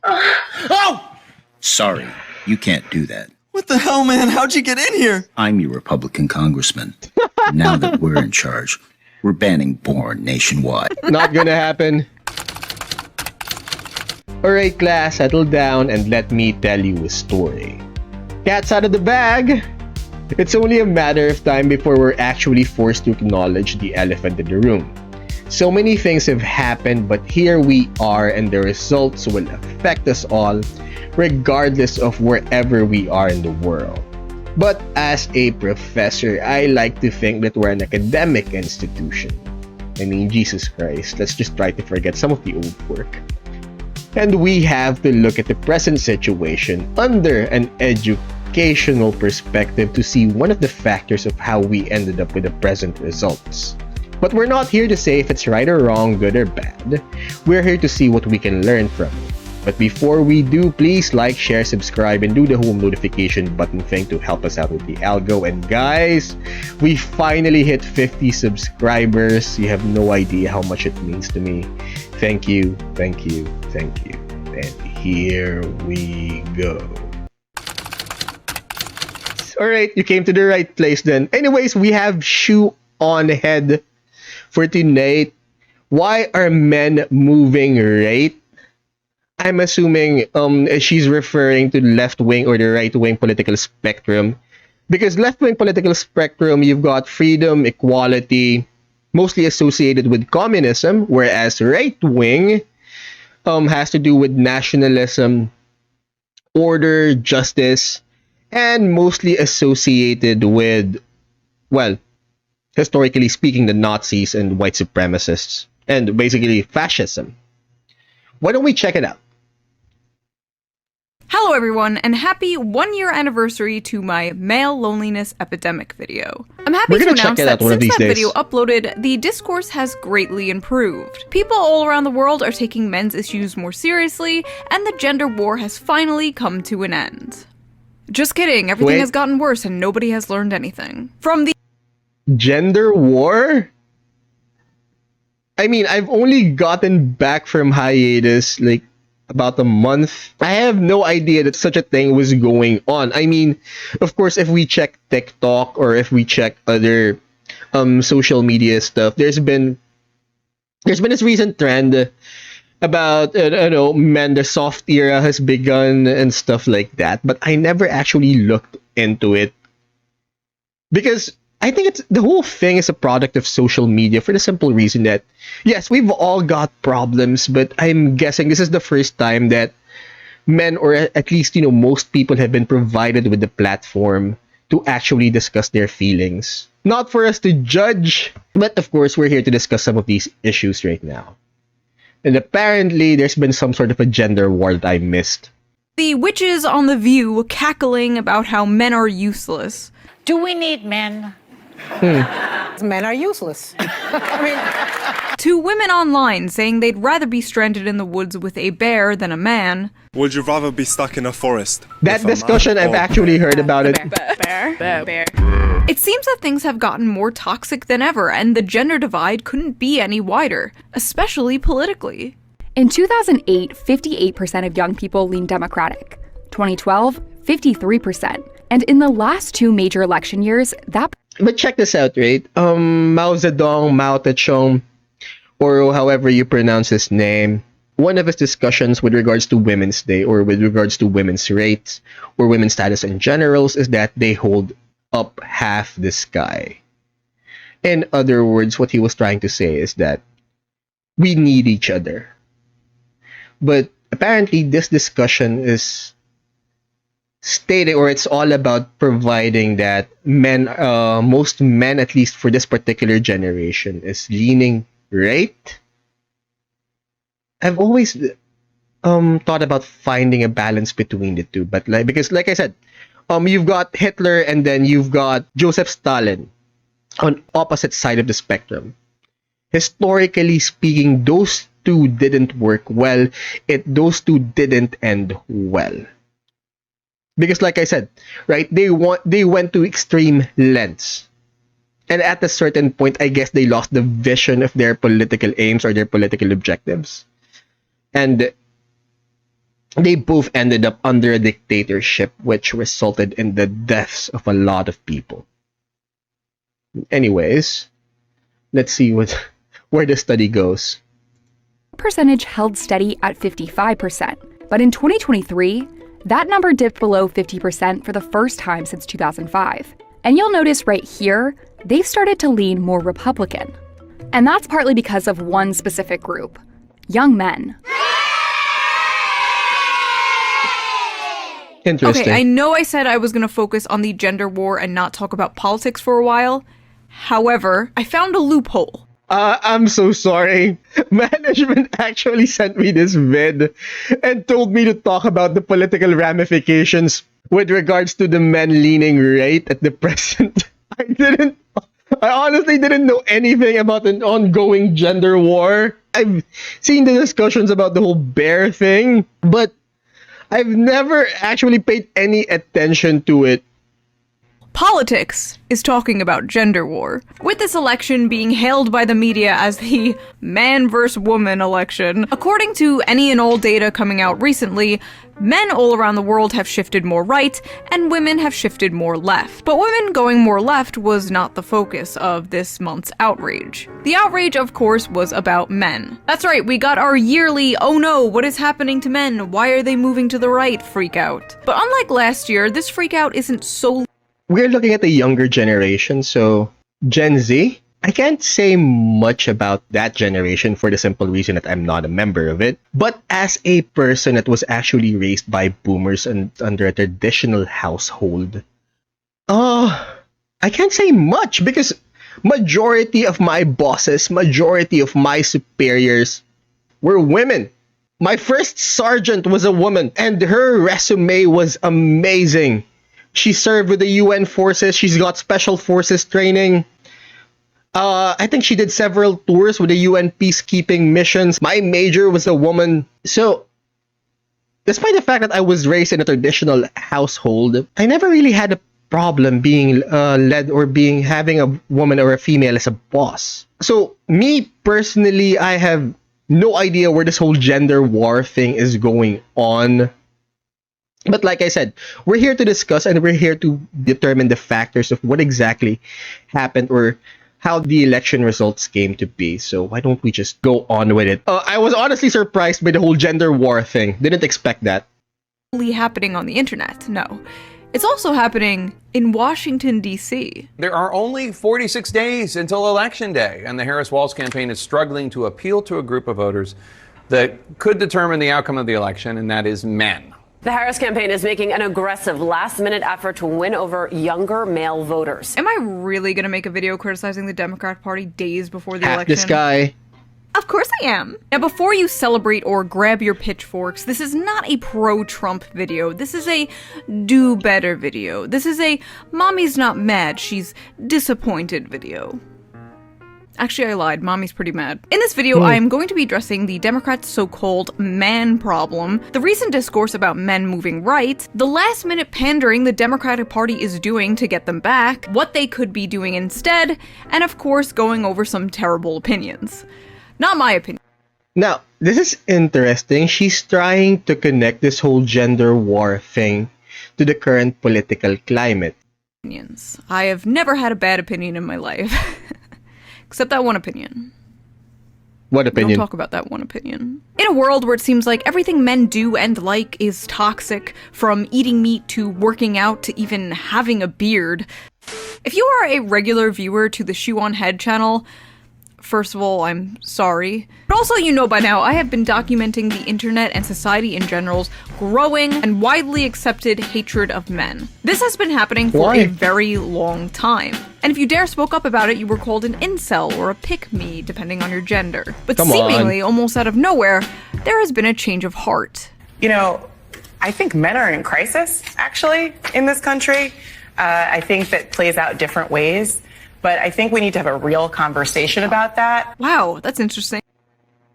Oh! Sorry, you can't do that. What the hell, man? How'd you get in here? I'm your Republican congressman. Now that we're in charge, we're banning porn nationwide. Not gonna happen. Alright class, settle down and let me tell you a story. Cat's out of the bag! It's only a matter of time before we're actually forced to acknowledge the elephant in the room. So many things have happened, but here we are, and the results will affect us all, regardless of wherever we are in the world. But as a professor, I like to think that we're an academic institution. I mean, Jesus Christ, let's just try to forget some of the old work. And we have to look at the present situation under an educational perspective to see one of the factors of how we ended up with the present results. But we're not here to say if it's right or wrong, good or bad. We're here to see what we can learn from it. But before we do, please like, share, subscribe, and do the whole notification button thing to help us out with the algo. And guys, we finally hit 50 subscribers. You have no idea how much it means to me. Thank you, thank you, thank you. And here we go. Alright, you came to the right place then. Anyways, we have Shoe0nHead for tonight. Why are men moving right? I'm assuming she's referring to left-wing or the right-wing political spectrum. Because left-wing political spectrum, you've got freedom, equality, mostly associated with communism, whereas right-wing has to do with nationalism, order, justice, and mostly associated with, well, historically speaking, the Nazis and white supremacists, and basically fascism. Why don't we check it out? Hello everyone, and happy 1-year anniversary to my male loneliness epidemic video. I'm happy to announce that since that video uploaded, the discourse has greatly improved. People all around the world are taking men's issues more seriously, and the gender war has finally come to an end. Just kidding, everything has gotten worse and nobody has learned anything. From the gender war? I mean, I've only gotten back from hiatus like about a month. I have no idea that such a thing was going on. I mean, of course, if we check TikTok or if we check other social media stuff, there's been this recent trend about men, the soft era has begun and stuff like that. But I never actually looked into it because I think the whole thing is a product of social media for the simple reason that, yes, we've all got problems, but I'm guessing this is the first time that men, or at least, most people have been provided with the platform to actually discuss their feelings. Not for us to judge, but of course, we're here to discuss some of these issues right now. And apparently, there's been some sort of a gender war that I missed. The witches on The View cackling about how men are useless. Do we need men? Men are useless. To women online saying they'd rather be stranded in the woods with a bear than a man. Would you rather be stuck in a forest? That discussion, I've actually heard about it. Bear. It seems that things have gotten more toxic than ever, and the gender divide couldn't be any wider, especially politically. In 2008, 58% of young people leaned Democratic. 2012, 53%. And in the last 2 major election years, that... But check this out, right? Mao Zedong, or however you pronounce his name, one of his discussions with regards to Women's Day, or with regards to women's rights, or women's status in general, is that they hold up half the sky. In other words, what he was trying to say is that we need each other. But apparently, this discussion is stating, or it's all about providing that men, most men, at least for this particular generation, is leaning right. I've always thought about finding a balance between the two, but because like I said, you've got Hitler and then you've got Joseph Stalin on opposite side of the spectrum. Historically speaking, those two didn't work well. Those two didn't end well. Because like I said, right, they went to extreme lengths. And at a certain point, I guess they lost the vision of their political aims or their political objectives. And they both ended up under a dictatorship, which resulted in the deaths of a lot of people. Anyways, let's see where the study goes. Percentage held steady at 55%, but in 2023, that number dipped below 50% for the first time since 2005. And you'll notice right here, they've started to lean more Republican. And that's partly because of one specific group: young men. Interesting. Okay, I know I said I was going to focus on the gender war and not talk about politics for a while. However, I found a loophole. I'm so sorry. Management actually sent me this vid and told me to talk about the political ramifications with regards to the men leaning right at the present. I honestly didn't know anything about an ongoing gender war. I've seen the discussions about the whole bear thing, but I've never actually paid any attention to it. Politics is talking about gender war, with this election being hailed by the media as the man versus woman election. According to any and all data coming out recently, men all around the world have shifted more right, and women have shifted more left. But women going more left was not the focus of this month's outrage. The outrage, of course, was about men. That's right, we got our yearly, "oh no, what is happening to men? Why are they moving to the right?" freakout. But unlike last year, this freakout isn't so. We're looking at the younger generation, so Gen Z. I can't say much about that generation for the simple reason that I'm not a member of it. But as a person that was actually raised by boomers and under a traditional household, I can't say much because majority of my bosses, majority of my superiors were women. My first sergeant was a woman, and her resume was amazing. She served with the UN forces. She's got special forces training. I think she did several tours with the UN peacekeeping missions. My major was a woman. So, despite the fact that I was raised in a traditional household, I never really had a problem being led or having a woman or a female as a boss. So, me personally, I have no idea where this whole gender war thing is going on. But like I said, we're here to discuss and we're here to determine the factors of what exactly happened or how the election results came to be. So why don't we just go on with it? I was honestly surprised by the whole gender war thing. Didn't expect that. Happening on the internet, no. It's also happening in Washington, D.C. There are only 46 days until Election Day, and the Harris-Walz campaign is struggling to appeal to a group of voters that could determine the outcome of the election, and that is men. The Harris campaign is making an aggressive last-minute effort to win over younger male voters. Am I really going to make a video criticizing the Democrat Party days before the election? This guy. Of course I am. Now, before you celebrate or grab your pitchforks, this is not a pro-Trump video. This is a do-better video. This is a mommy's not mad, she's disappointed video. Actually, I lied. Mommy's pretty mad. In this video, I am going to be addressing the Democrats' so-called man problem, the recent discourse about men moving right, the last-minute pandering the Democratic Party is doing to get them back, what they could be doing instead, and of course, going over some terrible opinions. Not my opinion. Now, this is interesting. She's trying to connect this whole gender war thing to the current political climate. I have never had a bad opinion in my life. Except that one opinion. What opinion? Don't talk about that one opinion. In a world where it seems like everything men do and like is toxic, from eating meat to working out to even having a beard, if you are a regular viewer to the Shoe0nHead channel, first of all, I'm sorry. But also, you know by now, I have been documenting the internet and society in general's growing and widely accepted hatred of men. This has been happening for a very long time. And if you dare spoke up about it, you were called an incel or a pick-me, depending on your gender. But seemingly, almost out of nowhere, there has been a change of heart. You know, I think men are in crisis, actually, in this country. I think that plays out different ways. But I think we need to have a real conversation about that. Wow, that's interesting.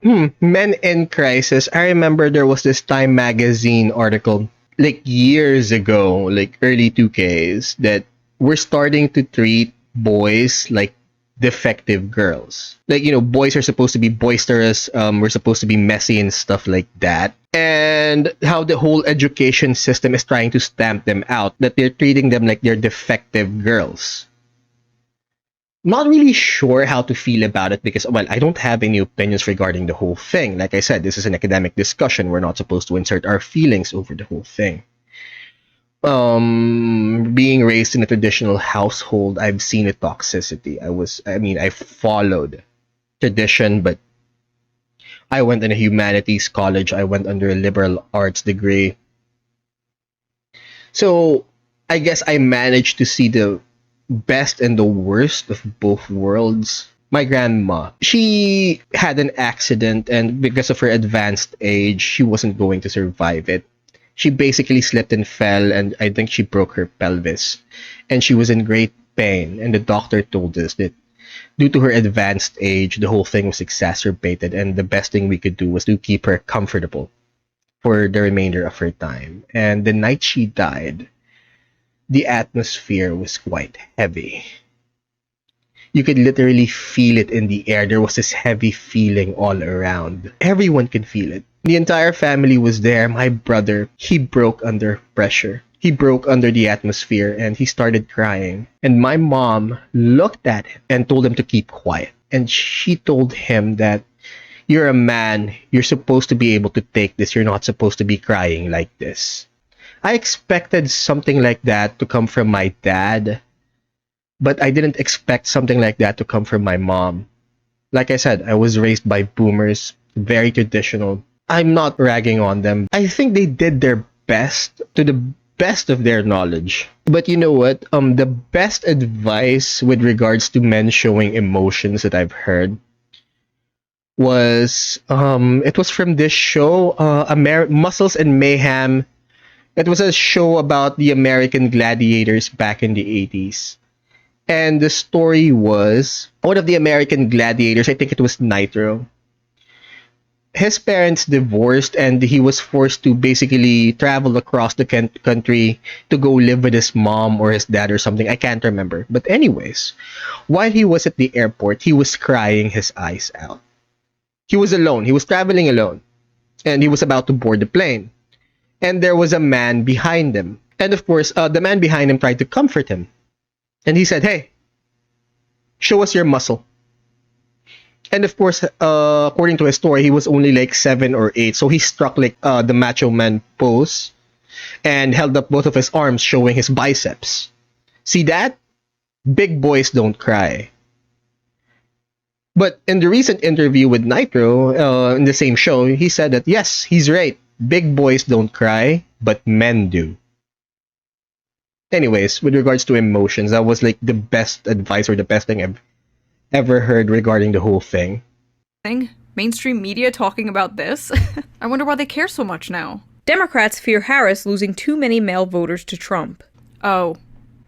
Men in crisis. I remember there was this Time magazine article like years ago, like early 2Ks, that we're starting to treat boys like defective girls. Like, boys are supposed to be boisterous, we're supposed to be messy and stuff like that. And how the whole education system is trying to stamp them out, that they're treating them like they're defective girls. Not really sure how to feel about it because, well, I don't have any opinions regarding the whole thing. Like I said, this is an academic discussion. We're not supposed to insert our feelings over the whole thing. Being raised in a traditional household, I've seen the toxicity. I followed tradition, but I went in a humanities college. I went under a liberal arts degree. So I guess I managed to see the best and the worst of both worlds. My grandma, she had an accident, and because of her advanced age, she wasn't going to survive it. She basically slipped and fell, and I think she broke her pelvis. And she was in great pain, and the doctor told us that due to her advanced age, the whole thing was exacerbated, and the best thing we could do was to keep her comfortable for the remainder of her time. And the night she died, the atmosphere was quite heavy. You could literally feel it in the air. There was this heavy feeling all around. Everyone could feel it. The entire family was there. My brother, he broke under pressure. He broke under the atmosphere and he started crying. And my mom looked at him and told him to keep quiet. And she told him that, you're a man. You're supposed to be able to take this. You're not supposed to be crying like this. I expected something like that to come from my dad, but I didn't expect something like that to come from my mom. Like I said, I was raised by boomers, very traditional. I'm not ragging on them. I think they did their best to the best of their knowledge. But you know what? The best advice with regards to men showing emotions that I've heard was it was from this show, Muscles and Mayhem. It was a show about the American gladiators back in the 80s. And the story was one of the American gladiators, I think it was Nitro. His parents divorced and he was forced to basically travel across the country to go live with his mom or his dad or something. I can't remember. But anyways, while he was at the airport, he was crying his eyes out. He was alone. He was traveling alone. And he was about to board the plane. And there was a man behind him. And of course, the man behind him tried to comfort him. And he said, hey, show us your muscle. And of course, according to his story, he was only like 7 or 8. So he struck like the macho man pose and held up both of his arms, showing his biceps. See that? Big boys don't cry. But in the recent interview with Nitro, in the same show, he said that, yes, he's right. Big boys don't cry, but men do. Anyways, with regards to emotions, that was like the best advice or the best thing I've ever heard regarding the whole thing. Mainstream media talking about this? I wonder why they care so much now. Democrats fear Harris losing too many male voters to Trump. Oh.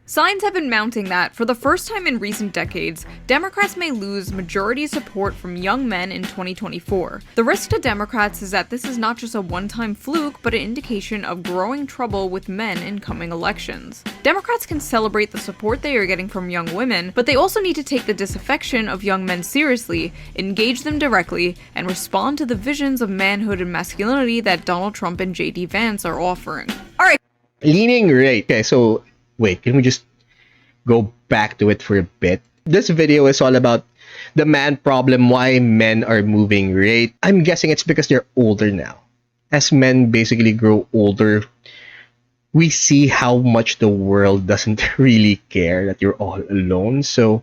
Signs have been mounting that, for the first time in recent decades, Democrats may lose majority support from young men in 2024. The risk to Democrats is that this is not just a one-time fluke, but an indication of growing trouble with men in coming elections. Democrats can celebrate the support they are getting from young women, but they also need to take the disaffection of young men seriously, engage them directly, and respond to the visions of manhood and masculinity that Donald Trump and J.D. Vance are offering. Alright. Leaning right. Okay, so wait, can we just go back to it for a bit? This video is all about the man problem, why men are moving right. I'm guessing it's because they're older now. As men basically grow older, we see how much the world doesn't really care that you're all alone. So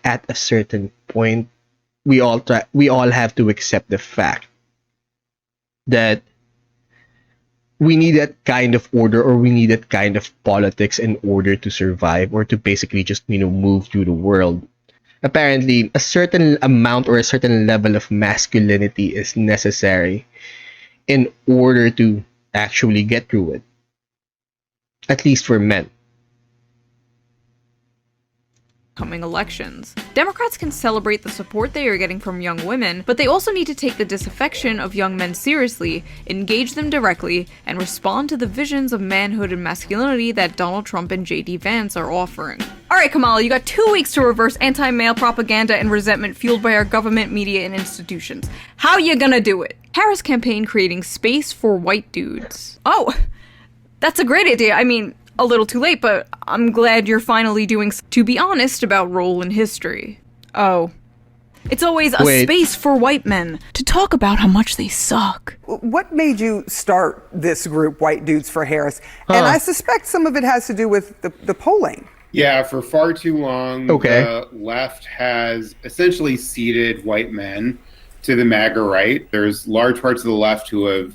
at a certain point, we all have to accept the fact that we need that kind of order, or we need that kind of politics in order to survive, or to basically just, move through the world. Apparently, a certain amount or a certain level of masculinity is necessary in order to actually get through it. At least for men. coming elections. Democrats can celebrate the support they are getting from young women, but they also need to take the disaffection of young men seriously, engage them directly, and respond to the visions of manhood and masculinity that Donald Trump and JD Vance are offering. Alright, Kamala, you got 2 weeks to reverse anti-male propaganda and resentment fueled by our government, media, and institutions. How you gonna do it? Harris campaign creating space for white dudes. Oh, that's a great idea. I mean, a little too late, but I'm glad you're finally doing to be honest about role in history. Oh. It's always a space for white men to talk about how much they suck. What made you start this group, White Dudes for Harris? And I suspect some of it has to do with the polling. Yeah, for far too long, the left has essentially ceded white men to the MAGA right. There's large parts of the left who have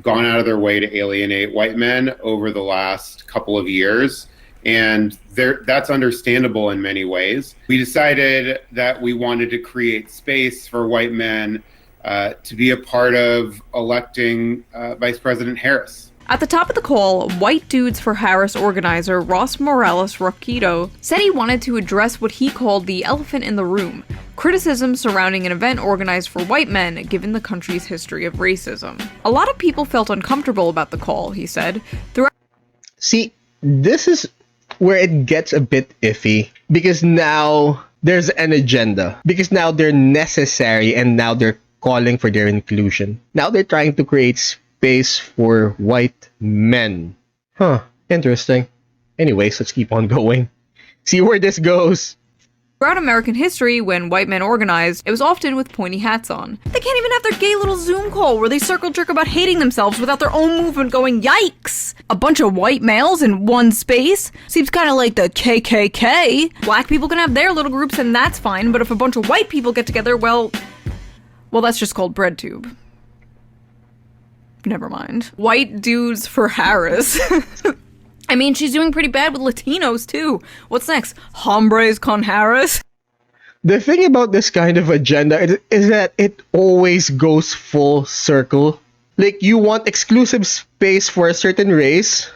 gone out of their way to alienate white men over the last couple of years. And that's understandable in many ways. We decided that we wanted to create space for white men to be a part of electing Vice President Harris. At the top of the call, White Dudes for Harris organizer Ross Morales Roquito said he wanted to address what he called the elephant in the room, criticism surrounding an event organized for white men given the country's history of racism. A lot of people felt uncomfortable about the call, he said. See, this is where it gets a bit iffy, because now there's an agenda, because now they're necessary and now they're calling for their inclusion. Now they're trying to create space for white men. Interesting. Anyways, let's keep on going. See where this goes. Throughout American history, when white men organized, it was often with pointy hats on. They can't even have their gay little Zoom call where they circle jerk about hating themselves without their own movement going, yikes! A bunch of white males in one space? Seems kinda like the KKK. Black people can have their little groups and that's fine, but if a bunch of white people get together, well, that's just called breadtube. Never mind. White Dudes for Harris. I mean, she's doing pretty bad with Latinos, too. What's next? Hombres con Harris? The thing about this kind of agenda is that it always goes full circle. Like, you want exclusive space for a certain race,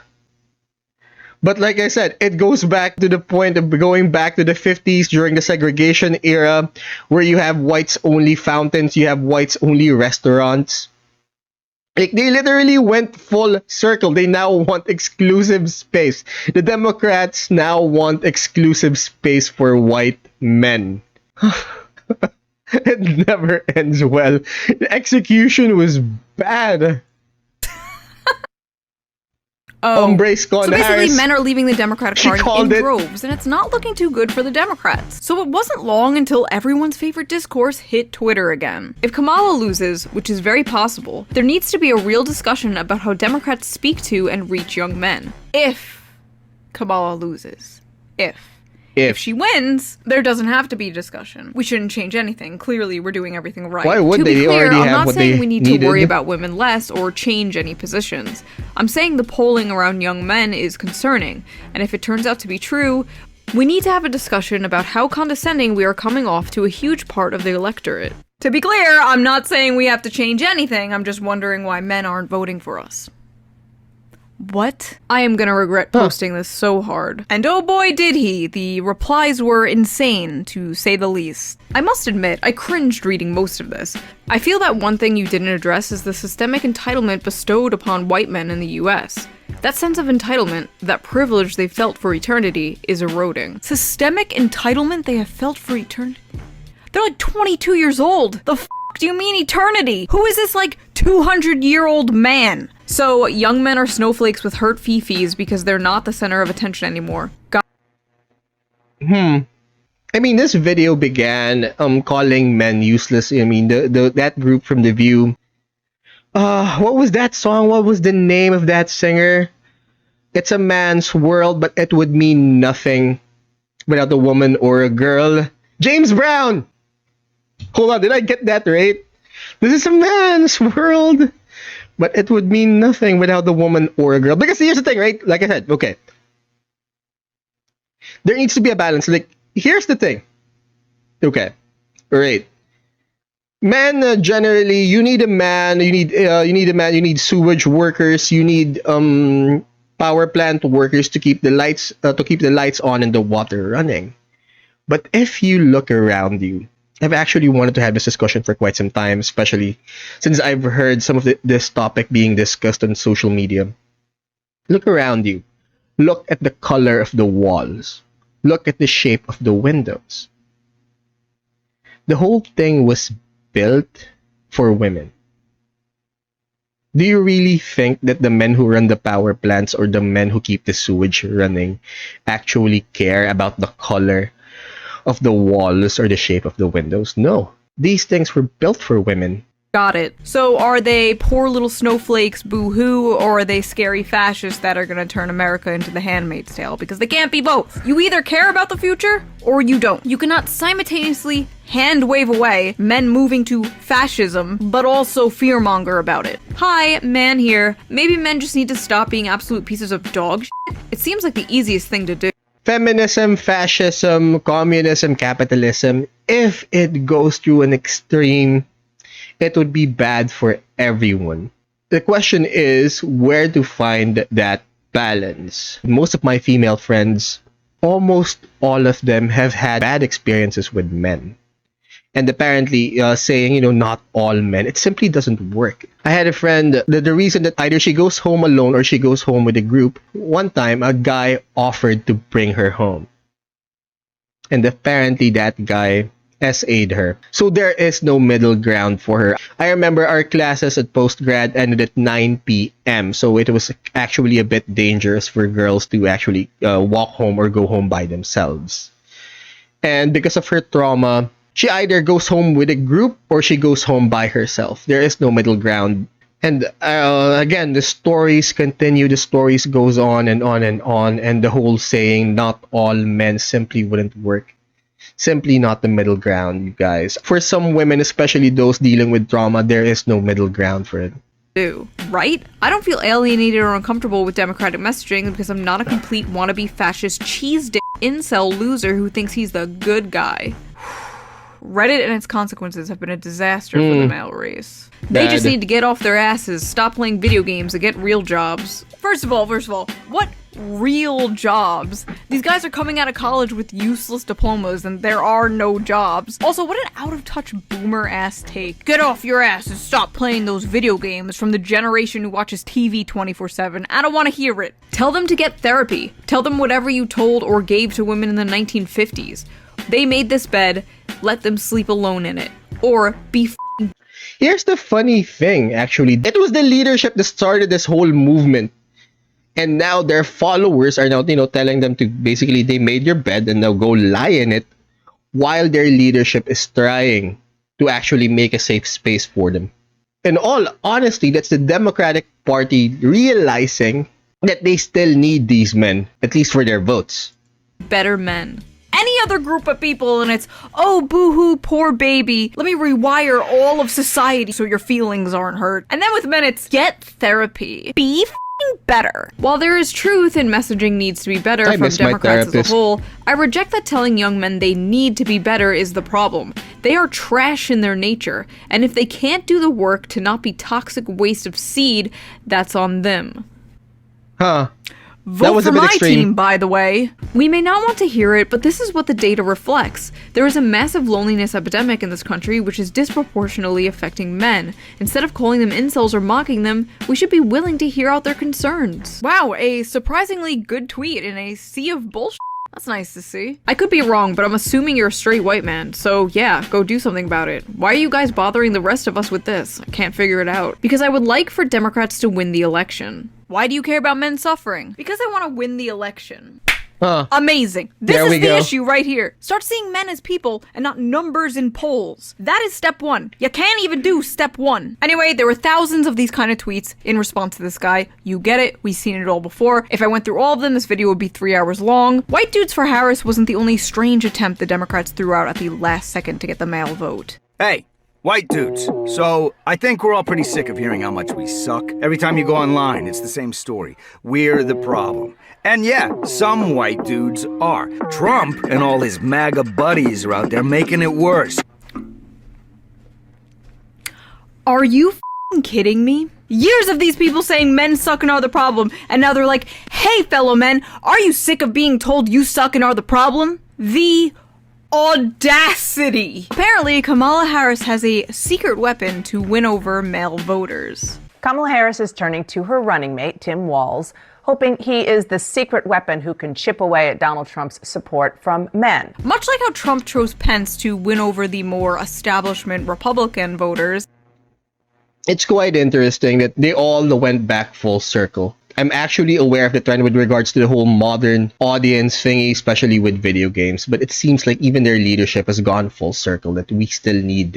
but like I said, it goes back to the point of going back to the 50s during the segregation era, where you have whites-only fountains, you have whites-only restaurants. Like, they literally went full circle. They now want exclusive space. The Democrats now want exclusive space for white men. It never ends well. The execution was bad. So basically, Harris, men are leaving the Democratic Party in droves, and it's not looking too good for the Democrats. So it wasn't long until everyone's favorite discourse hit Twitter again. If Kamala loses, which is very possible, there needs to be a real discussion about how Democrats speak to and reach young men. If Kamala loses. If she wins, there doesn't have to be discussion. We shouldn't change anything. Clearly, we're doing everything right. Why would to be they? clear, Already I'm have not what saying they we need needed. to worry about women less or change any positions. I'm saying the polling around young men is concerning, and if it turns out to be true, we need to have a discussion about how condescending we are coming off to a huge part of the electorate. To be clear, I'm not saying we have to change anything, I'm just wondering why men aren't voting for us. What? I am gonna regret posting this so hard. And oh boy did he, the replies were insane, to say the least. I must admit, I cringed reading most of this. I feel that one thing you didn't address is the systemic entitlement bestowed upon white men in the US. That sense of entitlement, that privilege they felt for eternity, is eroding. Systemic entitlement they have felt for eternity? They're like 22 years old! The f*** do you mean eternity? Who is this, like, 200-year-old man? So, young men are snowflakes with hurt fifis because they're not the center of attention anymore. I mean, this video began calling men useless. I mean, that group from The View. What was that song? What was the name of that singer? It's a man's world, but it would mean nothing without a woman or a girl. James Brown! Hold on, did I get that right? This is a man's world, but it would mean nothing without a woman or a girl. Because here's the thing, right? Like I said, okay. There needs to be a balance. Like, here's the thing. Okay. Right. Men, generally, you need a man, you need sewage workers, you need power plant workers to keep the lights on and the water running. But if you look around you, I've actually wanted to have this discussion for quite some time, especially since I've heard some of this topic being discussed on social media. Look around you. Look at the color of the walls. Look at the shape of the windows. The whole thing was built for women. Do you really think that the men who run the power plants or the men who keep the sewage running actually care about the color of the walls or the shape of the windows? No. These things were built for women. Got it. So are they poor little snowflakes, boo-hoo, or are they scary fascists that are gonna turn America into the Handmaid's Tale? Because they can't be both. You either care about the future, or you don't. You cannot simultaneously hand-wave away men moving to fascism, but also fearmonger about it. Hi, man here. Maybe men just need to stop being absolute pieces of dog shit. It seems like the easiest thing to do. Feminism, fascism, communism, capitalism, if it goes through an extreme, it would be bad for everyone. The question is where to find that balance. Most of my female friends, almost all of them have had bad experiences with men. And apparently saying, not all men, it simply doesn't work. I had a friend, the reason that either she goes home alone or she goes home with a group, one time a guy offered to bring her home. And apparently that guy SA'd her. So there is no middle ground for her. I remember our classes at postgrad ended at 9 p.m. So it was actually a bit dangerous for girls to actually walk home or go home by themselves. And because of her trauma, she either goes home with a group or she goes home by herself. There is no middle ground. And again, the stories continue, the stories goes on and on and on, and the whole saying, not all men, simply wouldn't work. Simply not the middle ground, you guys. For some women, especially those dealing with trauma, there is no middle ground for it. Right? I don't feel alienated or uncomfortable with democratic messaging because I'm not a complete wannabe fascist cheese dick incel loser who thinks he's the good guy. Reddit and its consequences have been a disaster for the male race. They just need to get off their asses, stop playing video games, and get real jobs. First of all, what real jobs? These guys are coming out of college with useless diplomas and there are no jobs. Also, what an out-of-touch boomer-ass take. Get off your ass and stop playing those video games from the generation who watches TV 24/7. I don't want to hear it. Tell them to get therapy. Tell them whatever you told or gave to women in the 1950s. They made this bed, let them sleep alone in it. Or be f***ing. Here's the funny thing, actually. It was the leadership that started this whole movement. And now their followers are now, telling them to basically, they made your bed and now go lie in it, while their leadership is trying to actually make a safe space for them. In all honesty, that's the Democratic Party realizing that they still need these men, at least for their votes. Better men. Any other group of people and it's, oh, boo-hoo, poor baby. Let me rewire all of society so your feelings aren't hurt. And then with men, it's get therapy. Be f***ing better. While there is truth in messaging needs to be better from Democrats as a whole, I reject that telling young men they need to be better is the problem. They are trash in their nature, and if they can't do the work to not be toxic waste of seed, that's on them. Huh. Vote for my team, by the way. We may not want to hear it, but this is what the data reflects. There is a massive loneliness epidemic in this country which is disproportionately affecting men. Instead of calling them incels or mocking them, we should be willing to hear out their concerns. Wow, a surprisingly good tweet in a sea of bullshit. That's nice to see. I could be wrong, but I'm assuming you're a straight white man, so yeah, go do something about it. Why are you guys bothering the rest of us with this? I can't figure it out. Because I would like for Democrats to win the election. Why do you care about men suffering? Because I want to win the election. Amazing. This is the issue right here. Start seeing men as people and not numbers in polls. That is step one. You can't even do step one. Anyway, there were thousands of these kind of tweets in response to this guy. You get it. We've seen it all before. If I went through all of them, this video would be 3 hours long. White dudes for Harris wasn't the only strange attempt the Democrats threw out at the last second to get the male vote. Hey. White dudes. So, I think we're all pretty sick of hearing how much we suck. Every time you go online, it's the same story. We're the problem. And yeah, some white dudes are. Trump and all his MAGA buddies are out there making it worse. Are you f***ing kidding me? Years of these people saying men suck and are the problem, and now they're like, hey fellow men, are you sick of being told you suck and are the problem? The audacity! Apparently, Kamala Harris has a secret weapon to win over male voters. Kamala Harris is turning to her running mate, Tim Walz, hoping he is the secret weapon who can chip away at Donald Trump's support from men. Much like how Trump chose Pence to win over the more establishment Republican voters, it's quite interesting that they all went back full circle. I'm actually aware of the trend with regards to the whole modern audience thingy, especially with video games, but it seems like even their leadership has gone full circle, that we still need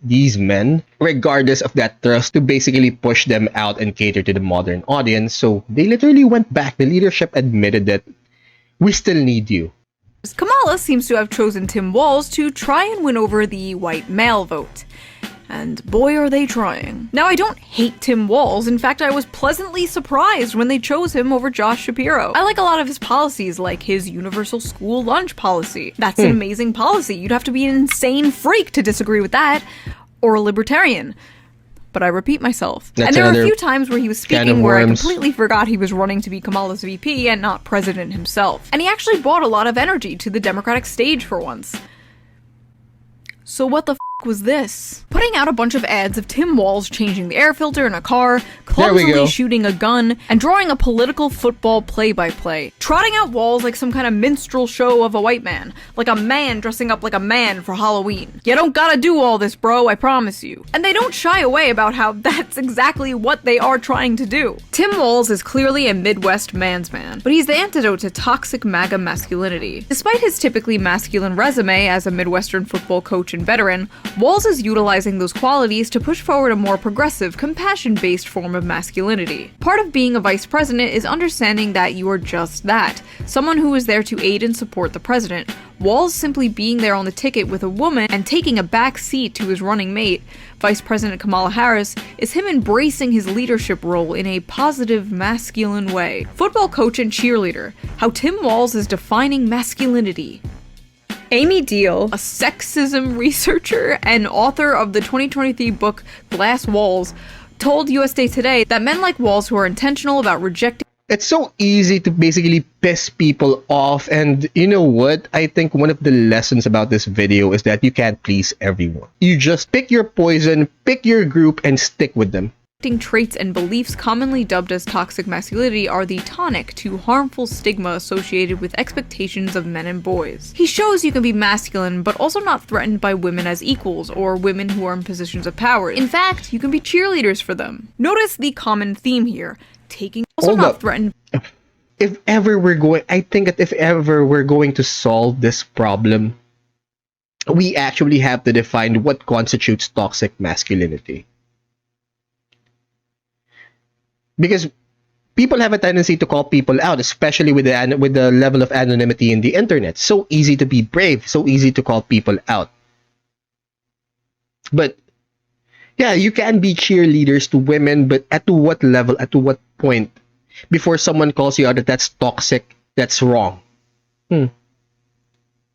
these men, regardless of that thrust, to basically push them out and cater to the modern audience. So they literally went back. The leadership admitted that we still need you. Kamala seems to have chosen Tim Walz to try and win over the white male vote. And boy, are they trying. Now, I don't hate Tim Walz. In fact, I was pleasantly surprised when they chose him over Josh Shapiro. I like a lot of his policies, like his universal school lunch policy. That's an amazing policy. You'd have to be an insane freak to disagree with that. Or a libertarian. But I repeat myself. And there were a few times where he was speaking where I completely forgot he was running to be Kamala's VP and not president himself. And he actually brought a lot of energy to the Democratic stage for once. So what the f was this? Putting out a bunch of ads of Tim Walz changing the air filter in a car, clumsily shooting a gun, and drawing a political football play-by-play. Trotting out Walz like some kind of minstrel show of a white man. Like a man dressing up like a man for Halloween. You don't gotta do all this, bro, I promise you. And they don't shy away about how that's exactly what they are trying to do. Tim Walz is clearly a Midwest man's man, but he's the antidote to toxic MAGA masculinity. Despite his typically masculine resume as a Midwestern football coach and veteran, Walz is utilizing those qualities to push forward a more progressive, compassion-based form of masculinity. Part of being a vice president is understanding that you are just that, someone who is there to aid and support the president. Walz simply being there on the ticket with a woman and taking a back seat to his running mate, Vice President Kamala Harris, is him embracing his leadership role in a positive, masculine way. Football coach and cheerleader, how Tim Walz is defining masculinity. Amy Deal, a sexism researcher and author of the 2023 book Glass Walls, told USA Today that men like Walz who are intentional about rejecting. It's so easy to basically piss people off, and you know what? I think one of the lessons about this video is that you can't please everyone. You just pick your poison, pick your group, and stick with them. Traits and beliefs commonly dubbed as toxic masculinity are the tonic to harmful stigma associated with expectations of men and boys. He shows you can be masculine, but also not threatened by women as equals or women who are in positions of power. In fact, you can be cheerleaders for them. Notice the common theme here. Threatened. If ever we're going to solve this problem, we actually have to define what constitutes toxic masculinity. Because people have a tendency to call people out, especially with the level of anonymity in the internet. So easy to be brave, so easy to call people out. But yeah, you can be cheerleaders to women, but at what level, at what point, before someone calls you out that that's toxic, that's wrong.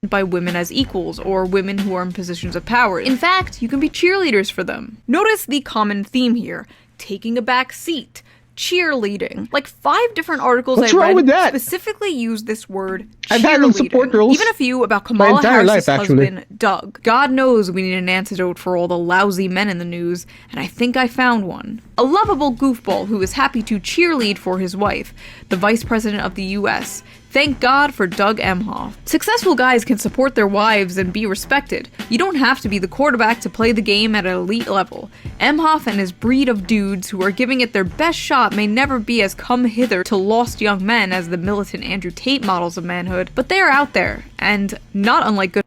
By women as equals or women who are in positions of power. In fact, you can be cheerleaders for them. Notice the common theme here. Taking a back seat. Cheerleading. Like 5 different articles I read specifically use this word cheerleading. I've had support roles. Even a few about Kamala Harris' husband, Doug. God knows we need an antidote for all the lousy men in the news, and I think I found one. A lovable goofball who is happy to cheerlead for his wife, the Vice President of the US. Thank God for Doug Emhoff. Successful guys can support their wives and be respected. You don't have to be the quarterback to play the game at an elite level. Emhoff and his breed of dudes who are giving it their best shot may never be as come hither to lost young men as the militant Andrew Tate models of manhood, but they are out there, and not unlike good.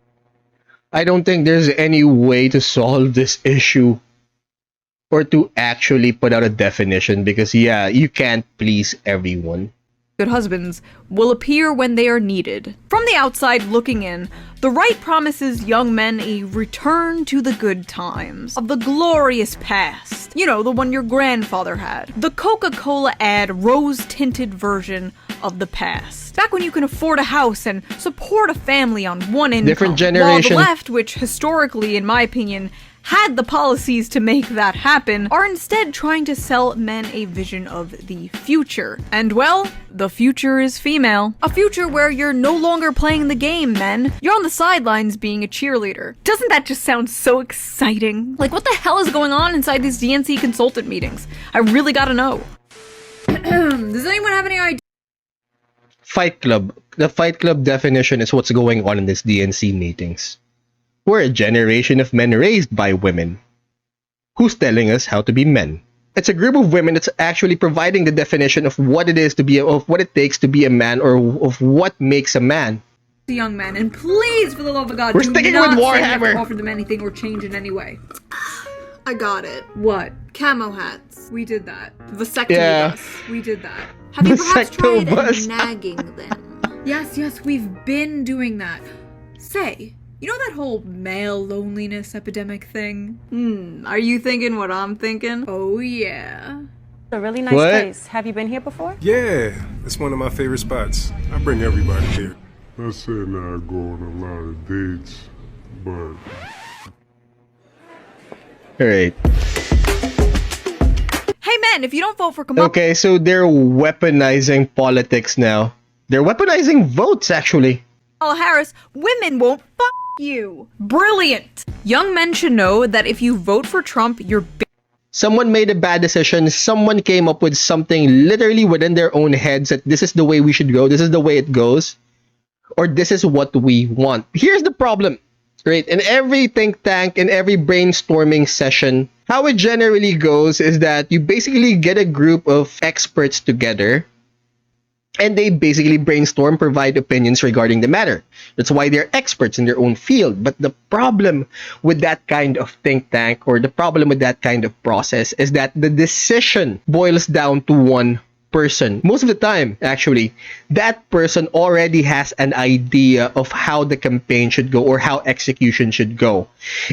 I don't think there's any way to solve this issue or to actually put out a definition, because yeah, you can't please everyone. Good husbands will appear when they are needed. From the outside looking in, the right promises young men a return to the good times of the glorious past. You know, the one your grandfather had. The Coca-Cola ad rose-tinted version of the past. Back when you can afford a house and support a family on one income. Different generation. While the left, which historically, in my opinion, had the policies to make that happen, are instead trying to sell men a vision of the future. And well, the future is female. A future where you're no longer playing the game, men. You're on the sidelines being a cheerleader. Doesn't that just sound so exciting? Like, what the hell is going on inside these DNC consultant meetings? I really gotta know. Does anyone have any idea? Fight Club. The Fight Club definition is what's going on in these DNC meetings. We're a generation of men raised by women. Who's telling us how to be men? It's a group of women that's actually providing the definition of what it is to be, of what it takes to be a man, or of what makes a man. The young men, and please, for the love of God, we're sticking with Warhammer. Offer them anything or change in any way. I got it. What? Camo hats. We did that. Vasectomy bus. We did that. Have you perhaps tried nagging them? Yes, we've been doing that. Say, you know that whole male loneliness epidemic thing? Are you thinking what I'm thinking? Oh yeah. A really nice place. Have you been here before? Yeah, it's one of my favorite spots. I bring everybody here. I said not go on a lot of dates, but... Alright. Hey men, if you don't vote for Kamala... Okay, so they're weaponizing politics now. They're weaponizing votes, actually. Harris, women won't fuck you. Brilliant. Young men should know that if you vote for Trump, you're... Someone made a bad decision. Someone came up with something literally within their own heads that this is the way we should go. This is the way it goes. Or this is what we want. Here's the problem. Right? In every think tank, in every brainstorming session, how it generally goes is that you basically get a group of experts together and they basically brainstorm, provide opinions regarding the matter. That's why they're experts in their own field. But the problem with that kind of think tank, or the problem with that kind of process, is that the decision boils down to one person. Most of the time, actually, that person already has an idea of how the campaign should go or how execution should go.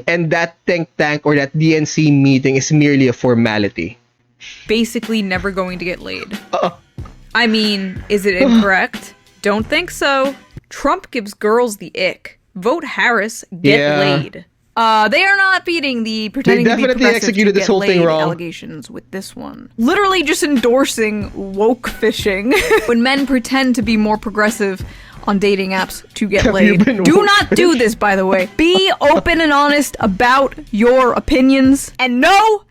And that think tank or that DNC meeting is merely a formality. Basically never going to get laid. I mean, is it incorrect? Don't think so. Trump gives girls the ick. Vote Harris, get laid. They are not beating the pretending to be progressive executed this whole thing wrong allegations with this one. Literally just endorsing woke fishing. When men pretend to be more progressive on dating apps to get laid. Do not do this, by the way. Be open and honest about your opinions. And no,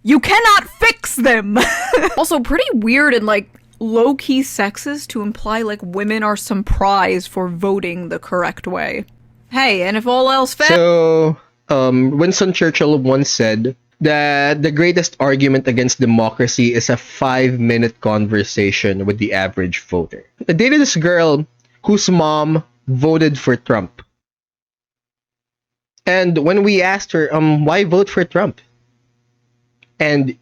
you cannot fix them. Also, pretty weird and like low-key sexist to imply like women are some prize for voting the correct way. Hey, and if all else fails... So, Winston Churchill once said that the greatest argument against democracy is a 5-minute conversation with the average voter. I dated this girl whose mom voted for Trump. And when we asked her, why vote for Trump? And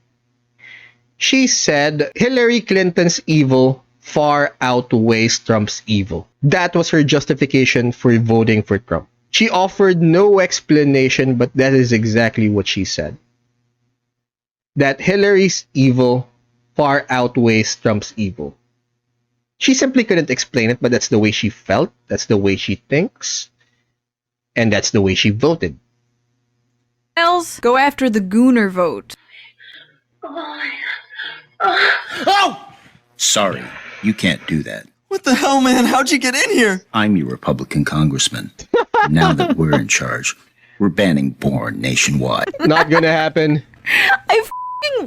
she said Hillary Clinton's evil far outweighs Trump's evil. That was her justification for voting for Trump. She offered no explanation, but that is exactly what she said. That Hillary's evil far outweighs Trump's evil. She simply couldn't explain it, but that's the way she felt, that's the way she thinks, and that's the way she voted. Else, go after the Gooner vote. Oh! Sorry, you can't do that. What the hell, man? How'd you get in here? I'm your Republican congressman. Now that we're in charge, we're banning porn nationwide. Not gonna happen.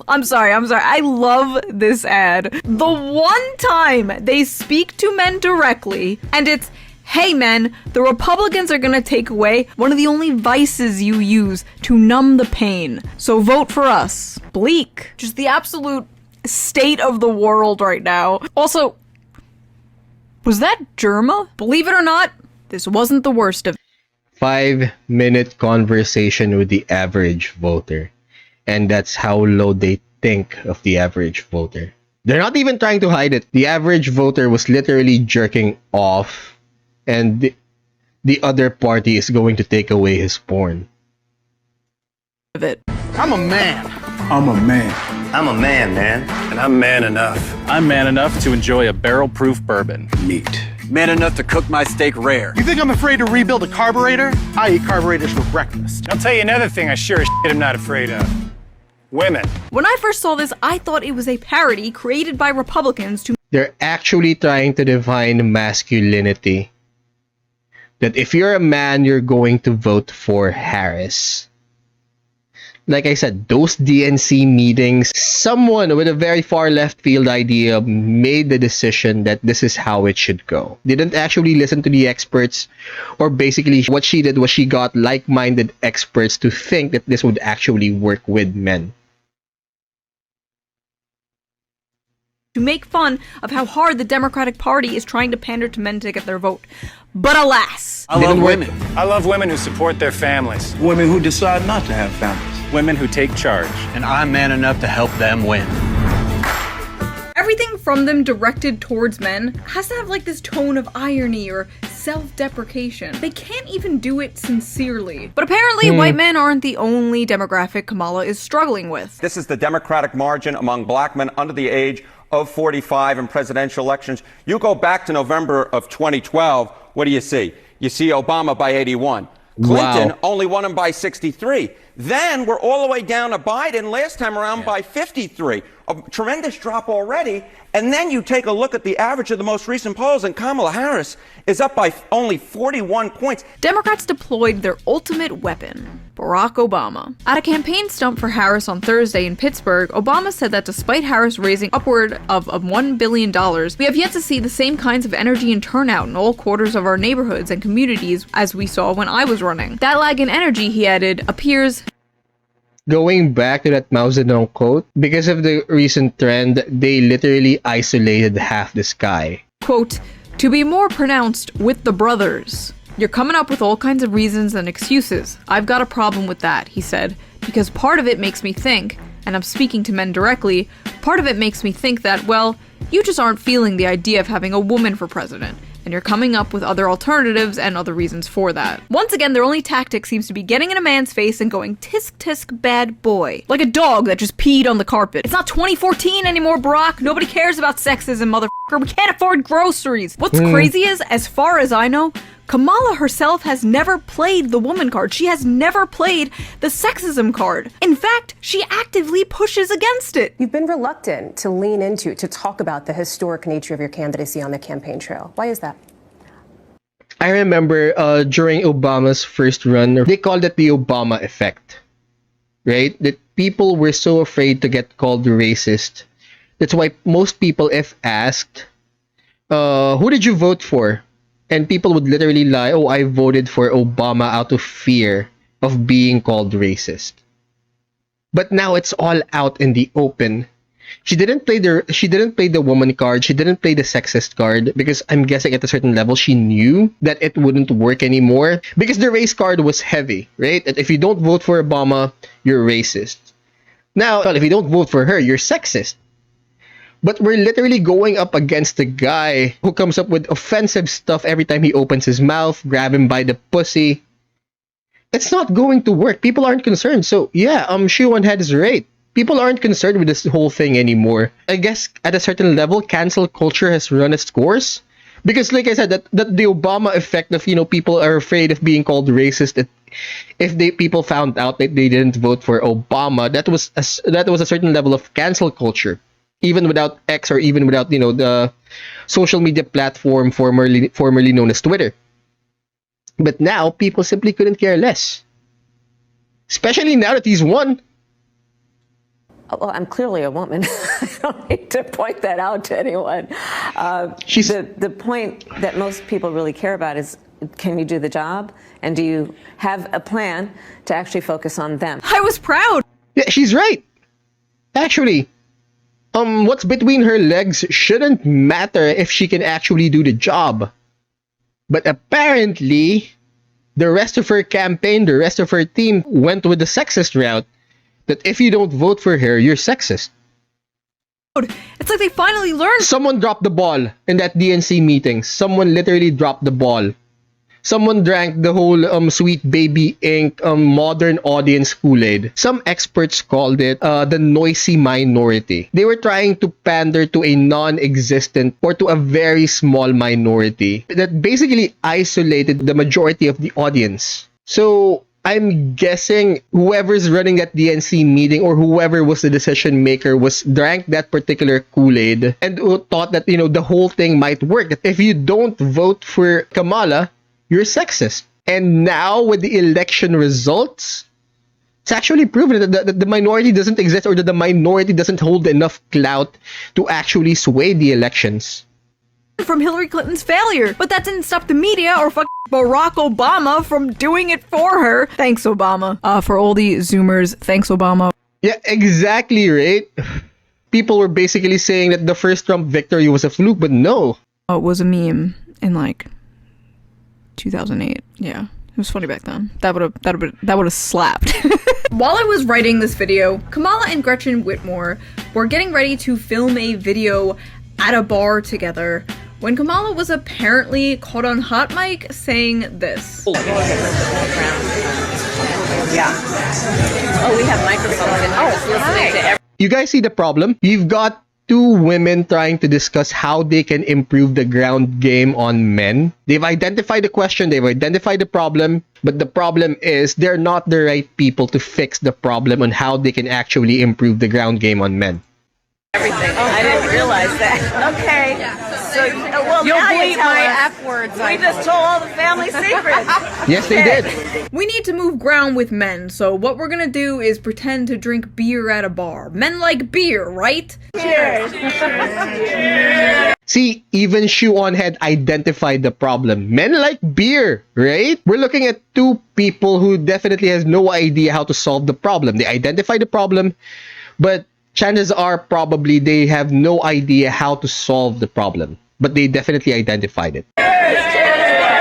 I'm sorry. I love this ad. The one time they speak to men directly, and it's, hey men, the Republicans are gonna take away one of the only vices you use to numb the pain. So vote for us. Bleak. Just the absolute state of the world right now. Also, was that Germa? Believe it or not, this wasn't the worst of it. 5-minute conversation with the average voter. And that's how low they think of the average voter. They're not even trying to hide it. The average voter was literally jerking off, and the other party is going to take away his porn. I'm a man. I'm a man. I'm a man, man. And I'm man enough. I'm man enough to enjoy a barrel-proof bourbon. Neat. Man enough to cook my steak rare. You think I'm afraid to rebuild a carburetor? I eat carburetors for breakfast. I'll tell you another thing I sure as shit am not afraid of. Women. When I first saw this, I thought it was a parody created by Republicans to... They're actually trying to define masculinity. That if you're a man, you're going to vote for Harris. Like I said, those DNC meetings, someone with a very far left field idea made the decision that this is how it should go. Didn't actually listen to the experts, or basically what she did was she got like-minded experts to think that this would actually work with men. To make fun of how hard the Democratic Party is trying to pander to men to get their vote. But alas, I love women. I love women who support their families. Women who decide not to have families. Women who take charge. And I'm man enough to help them win. everything from them directed towards men has to have like this tone of irony or self-deprecation. They can't even do it sincerely. But apparently white men aren't the only demographic Kamala is struggling with. This is the Democratic margin among black men under the age of 45 in presidential elections. You go back to November of 2012, what do you see? You see Obama by 81. Clinton only won him by 63. Then we're all the way down to Biden last time around by 53. A tremendous drop already. And then you take a look at the average of the most recent polls, and Kamala Harris is up by only 41 points. Democrats deployed their ultimate weapon, Barack Obama. At a campaign stump for Harris on Thursday in Pittsburgh, Obama said that despite Harris raising upward of $1 billion, we have yet to see the same kinds of energy and turnout in all quarters of our neighborhoods and communities as we saw when I was running. That lag in energy, he added, appears... Going back to that Mao Zedong quote, because of the recent trend, they literally isolated half the sky. Quote, to be more pronounced with the brothers. You're coming up with all kinds of reasons and excuses. I've got a problem with that, he said, because part of it makes me think, and I'm speaking to men directly, part of it makes me think that, well, you just aren't feeling the idea of having a woman for president, and you're coming up with other alternatives and other reasons for that. Once again, their only tactic seems to be getting in a man's face and going, tisk tisk bad boy. Like a dog that just peed on the carpet. It's not 2014 anymore, Barack. Nobody cares about sexism, motherfucker. We can't afford groceries. What's crazy is, as far as I know, Kamala herself has never played the woman card. She has never played the sexism card. In fact, she actively pushes against it. You've been reluctant to lean into, to talk about the historic nature of your candidacy on the campaign trail. Why is that? I remember during Obama's first run, they called it the Obama effect, right? That people were so afraid to get called racist. That's why most people, if asked, who did you vote for? And people would literally lie, oh, I voted for Obama out of fear of being called racist. But now it's all out in the open. She didn't play the woman card, she didn't play the sexist card, because I'm guessing at a certain level she knew that it wouldn't work anymore. Because the race card was heavy, right? That if you don't vote for Obama, you're racist. Now, if you don't vote for her, you're sexist. But we're literally going up against the guy who comes up with offensive stuff every time he opens his mouth, grab him by the pussy. It's not going to work. People aren't concerned. So yeah, Shoe0nHead's is right. People aren't concerned with this whole thing anymore. I guess at a certain level, cancel culture has run its course. Because like I said, that the Obama effect of, people are afraid of being called racist. That if people found out that they didn't vote for Obama, that was a certain level of cancel culture. Even without X or even without, the social media platform formerly known as Twitter. But now, people simply couldn't care less. Especially now that he's won. Well, I'm clearly a woman. I don't need to point that out to anyone. The point that most people really care about is, can you do the job? And do you have a plan to actually focus on them? I was proud. Yeah, she's right. Actually. What's between her legs shouldn't matter if she can actually do the job. But apparently, the rest of her campaign, the rest of her team went with the sexist route. That if you don't vote for her, you're sexist. It's like they finally learned. Someone dropped the ball in that DNC meeting. Someone literally dropped the ball. Someone drank the whole Sweet Baby Inc. Modern audience Kool-Aid. Some experts called it the noisy minority. They were trying to pander to a non-existent or to a very small minority that basically isolated the majority of the audience. So I'm guessing whoever's running that DNC meeting or whoever was the decision maker drank that particular Kool-Aid and thought that, the whole thing might work. That if you don't vote for Kamala, you're sexist. And now with the election results, it's actually proven that the minority doesn't exist, or that the minority doesn't hold enough clout to actually sway the elections. From Hillary Clinton's failure, but that didn't stop the media or Barack Obama from doing it for her. Thanks, Obama. For all the Zoomers, thanks, Obama. Yeah, exactly, right? People were basically saying that the first Trump victory was a fluke, but no. It was a meme in 2008. Yeah, it was funny back then. That would have slapped. While I was writing this video, Kamala and Gretchen Whitmer were getting ready to film a video at a bar together when Kamala was apparently caught on hot mic saying this. Yeah. Oh, we have microphones. Listening to every. You guys see the problem? You've got two women trying to discuss how they can improve the ground game on men. They've identified the question, they've identified the problem, but the problem is they're not the right people to fix the problem on how they can actually improve the ground game on men. Everything. I didn't realize that. Okay. So, well, You'll now bleep you tell my us. F words. We just told all the family secrets. Yes, they did. We need to move ground with men, so what we're gonna do is pretend to drink beer at a bar. Men like beer, right? Cheers. See, even Shoe0nHead identified the problem. Men like beer, right? We're looking at two people who definitely has no idea how to solve the problem. They identify the problem, but chances are probably they have no idea how to solve the problem. But they definitely identified it.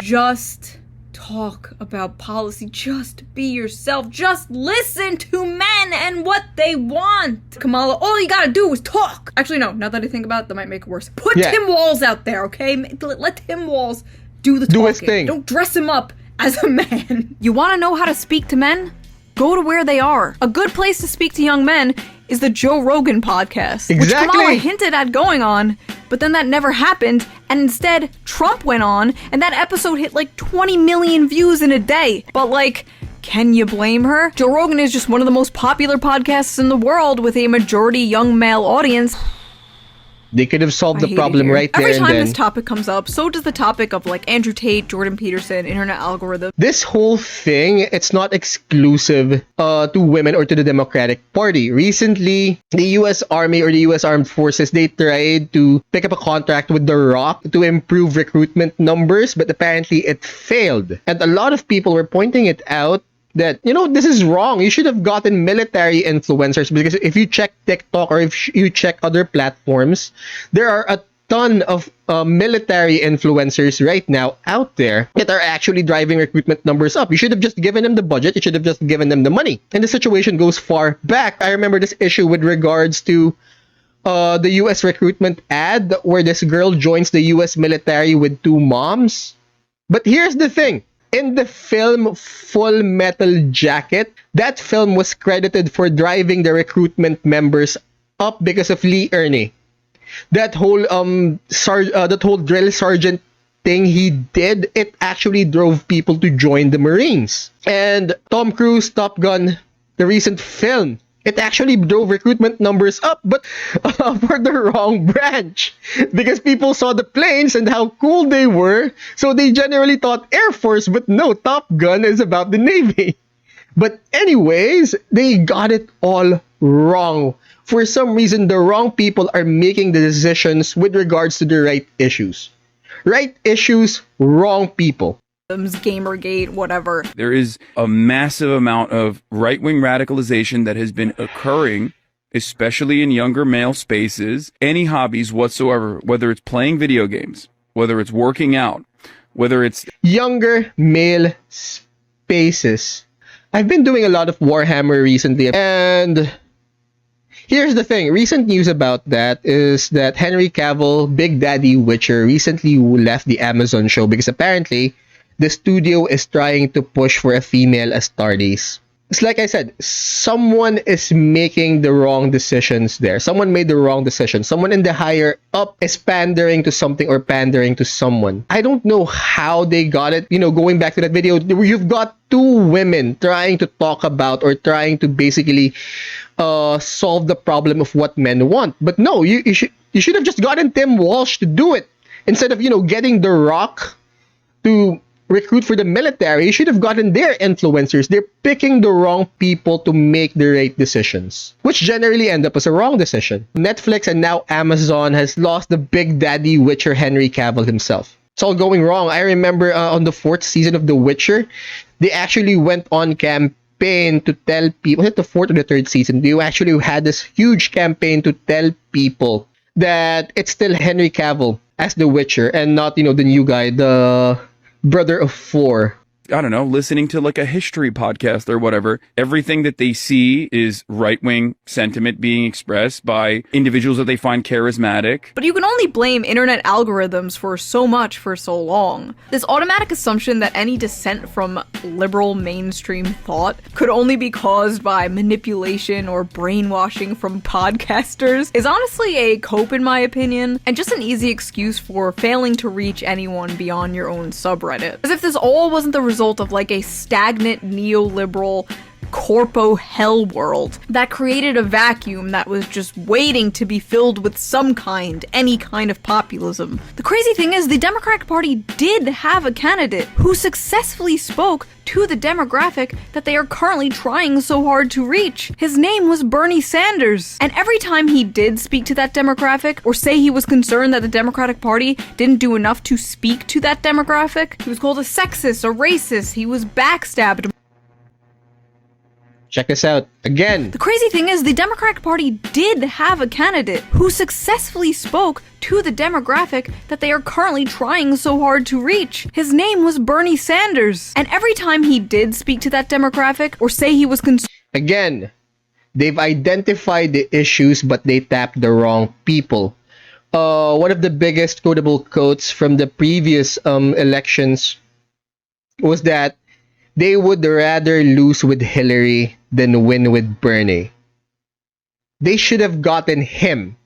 Just talk about policy. Just be yourself. Just listen to men and what they want. Kamala, all you gotta do is talk. Actually, no, now that I think about it, that might make it worse. Put Tim Walz out there, okay? Let Tim Walz do the talking. Do his thing. Don't dress him up as a man. You wanna know how to speak to men? Go to where they are. A good place to speak to young men is the Joe Rogan podcast, which Kamala hinted at going on, but then that never happened, and instead Trump went on, and that episode hit 20 million views in a day. But can you blame her? Joe Rogan is just one of the most popular podcasts in the world with a majority young male audience. They could have solved the problem right there and then. Every time this topic comes up, so does the topic of Andrew Tate, Jordan Peterson, internet algorithm. This whole thing, it's not exclusive to women or to the Democratic Party. Recently, the U.S. Army or the U.S. Armed Forces, they tried to pick up a contract with The Rock to improve recruitment numbers, but apparently it failed. And a lot of people were pointing it out that, this is wrong. You should have gotten military influencers, because if you check TikTok or if you check other platforms, there are a ton of military influencers right now out there that are actually driving recruitment numbers up. You should have just given them the budget. You should have just given them the money. And the situation goes far back. I remember this issue with regards to the U.S. recruitment ad where this girl joins the U.S. military with two moms. But here's the thing. In the film Full Metal Jacket, that film was credited for driving the recruitment members up because of Lee Ernie. That whole drill sergeant thing he did, it actually drove people to join the Marines. And Tom Cruise, Top Gun, the recent film, it actually drove recruitment numbers up, but for the wrong branch. Because people saw the planes and how cool they were, so they generally thought Air Force, but no, Top Gun is about the Navy. But anyways, they got it all wrong. For some reason, the wrong people are making the decisions with regards to the right issues. Right issues, wrong people. Gamergate, whatever. There is a massive amount of right-wing radicalization that has been occurring, especially in younger male spaces. Any hobbies whatsoever, whether it's playing video games, whether it's working out, whether it's younger male spaces. I've been doing a lot of Warhammer recently, and here's the thing. Recent news about that is that Henry Cavill, Big Daddy Witcher, recently left the Amazon show because apparently the studio is trying to push for a female as Stardust. It's like I said, someone is making the wrong decisions there. Someone made the wrong decision. Someone in the higher up is pandering to something or pandering to someone. I don't know how they got it. You know, going back to that video, you've got two women trying to talk about or trying to basically solve the problem of what men want. But no, you should have just gotten Tim Walsh to do it instead of, you know, getting The Rock to recruit for the military. You should have gotten their influencers. They're picking the wrong people to make the right decisions, which generally end up as a wrong decision. Netflix and now Amazon has lost the big daddy Witcher Henry Cavill himself. It's all going wrong. I remember on the 4th season of The Witcher, they actually went on campaign to tell people, the 4th or the 3rd season, they actually had this huge campaign to tell people that it's still Henry Cavill as The Witcher and not, you know, the new guy, the brother of 4. I don't know, listening to like a history podcast or whatever, everything that they see is right-wing sentiment being expressed by individuals that they find charismatic. But you can only blame internet algorithms for so much for so long. This automatic assumption that any dissent from liberal mainstream thought could only be caused by manipulation or brainwashing from podcasters is honestly a cope, in my opinion, and just an easy excuse for failing to reach anyone beyond your own subreddit. As if this all wasn't the result of like a stagnant neoliberal corpo hell world that created a vacuum that was just waiting to be filled with any kind of populism. The crazy thing is, the Democratic Party did have a candidate who successfully spoke to the demographic that they are currently trying so hard to reach. His name was Bernie Sanders. And every time he did speak to that demographic, or say he was concerned that the Democratic Party didn't do enough to speak to that demographic, he was called a sexist, a racist, he was backstabbed. Check this out again. The crazy thing is, the Democratic Party did have a candidate who successfully spoke to the demographic that they are currently trying so hard to reach. His name was Bernie Sanders. And every time he did speak to that demographic, or say he was concerned... Again, they've identified the issues, but they tapped the wrong people. One of the biggest quotable quotes from the previous elections was that they would rather lose with Hillary than win with Bernie. They should have gotten him.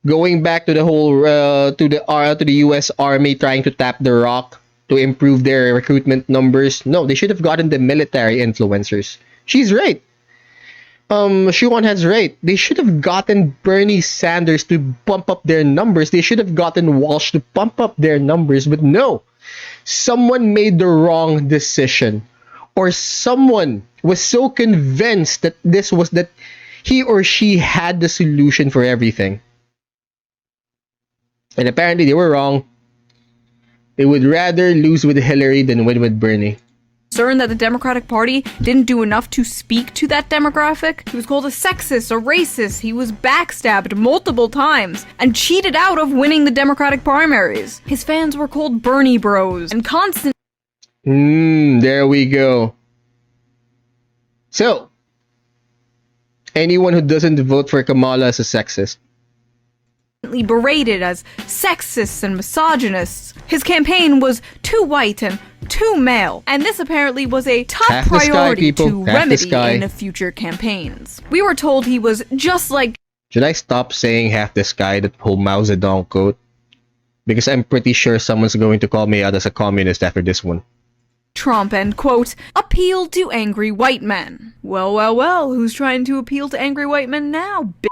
Going back to the whole to the US Army trying to tap The Rock to improve their recruitment numbers. No, they should have gotten the military influencers. She's right. Shoe0nHead's right. They should have gotten Bernie Sanders to bump up their numbers. They should have gotten Walsh to bump up their numbers, but no. Someone made the wrong decision, or someone was so convinced that that he or she had the solution for everything. And apparently they were wrong. They would rather lose with Hillary than win with Bernie. Concerned that the Democratic Party didn't do enough to speak to that demographic. He was called a sexist, a racist, he was backstabbed multiple times and cheated out of winning the Democratic primaries. His fans were called Bernie Bros and constant... There we go. So, anyone who doesn't vote for Kamala is a sexist. Berated as sexists and misogynists. His campaign was too white and too male, and this apparently was a top priority to remedy in the future campaigns. We were told he was just like... Should I stop saying half the sky, that whole Mao Zedong quote? Because I'm pretty sure someone's going to call me out as a communist after this one. Trump and, quote, appeal to angry white men. Well, who's trying to appeal to angry white men now, bitch?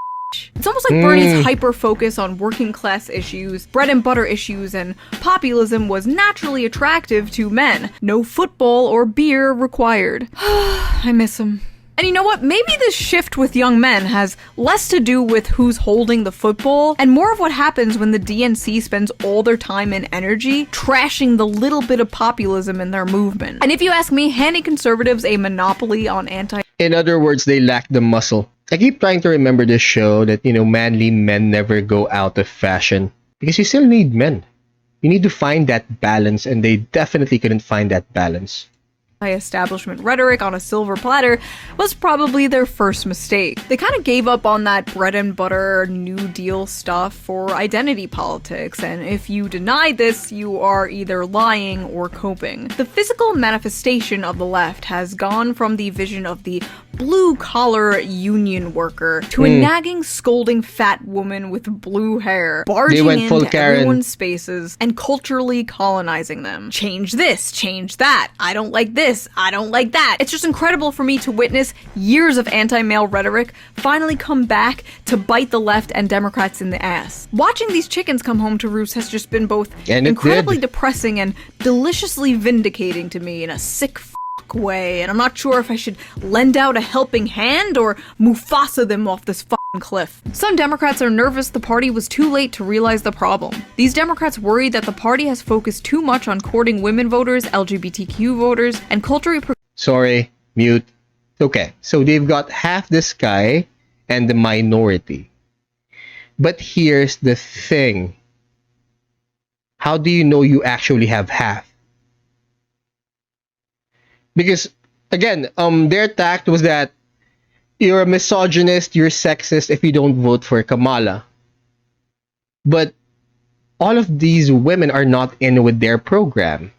It's almost like Bernie's hyper-focus on working-class issues, bread-and-butter issues, and populism was naturally attractive to men. No football or beer required. I miss him. And you know what? Maybe this shift with young men has less to do with who's holding the football and more of what happens when the DNC spends all their time and energy trashing the little bit of populism in their movement. And if you ask me, handing conservatives a monopoly on In other words, they lack the muscle. I keep trying to remember this show that, manly men never go out of fashion. Because you still need men. You need to find that balance, and they definitely couldn't find that balance. establishment rhetoric on a silver platter was probably their first mistake. They kind of gave up on that bread and butter New Deal stuff for identity politics, and if you deny this, you are either lying or coping. The physical manifestation of the left has gone from the vision of the blue-collar union worker to a nagging, scolding fat woman with blue hair, barging into everyone's spaces and culturally colonizing them. Change this, change that, I don't like this, I don't like that. It's just incredible for me to witness years of anti-male rhetoric finally come back to bite the left and Democrats in the ass. Watching these chickens come home to roost has just been both incredibly depressing and deliciously vindicating to me in a sick way, and I'm not sure if I should lend out a helping hand or Mufasa them off this fucking cliff. Some Democrats are nervous the party was too late to realize the problem. These Democrats worry that the party has focused too much on courting women voters, LGBTQ voters, and culturally Sorry, mute. Okay, so they've got half this guy and the minority. But here's the thing. How do you know you actually have half? Because, again, their tact was that you're a misogynist, you're sexist if you don't vote for Kamala. But all of these women are not in with their program.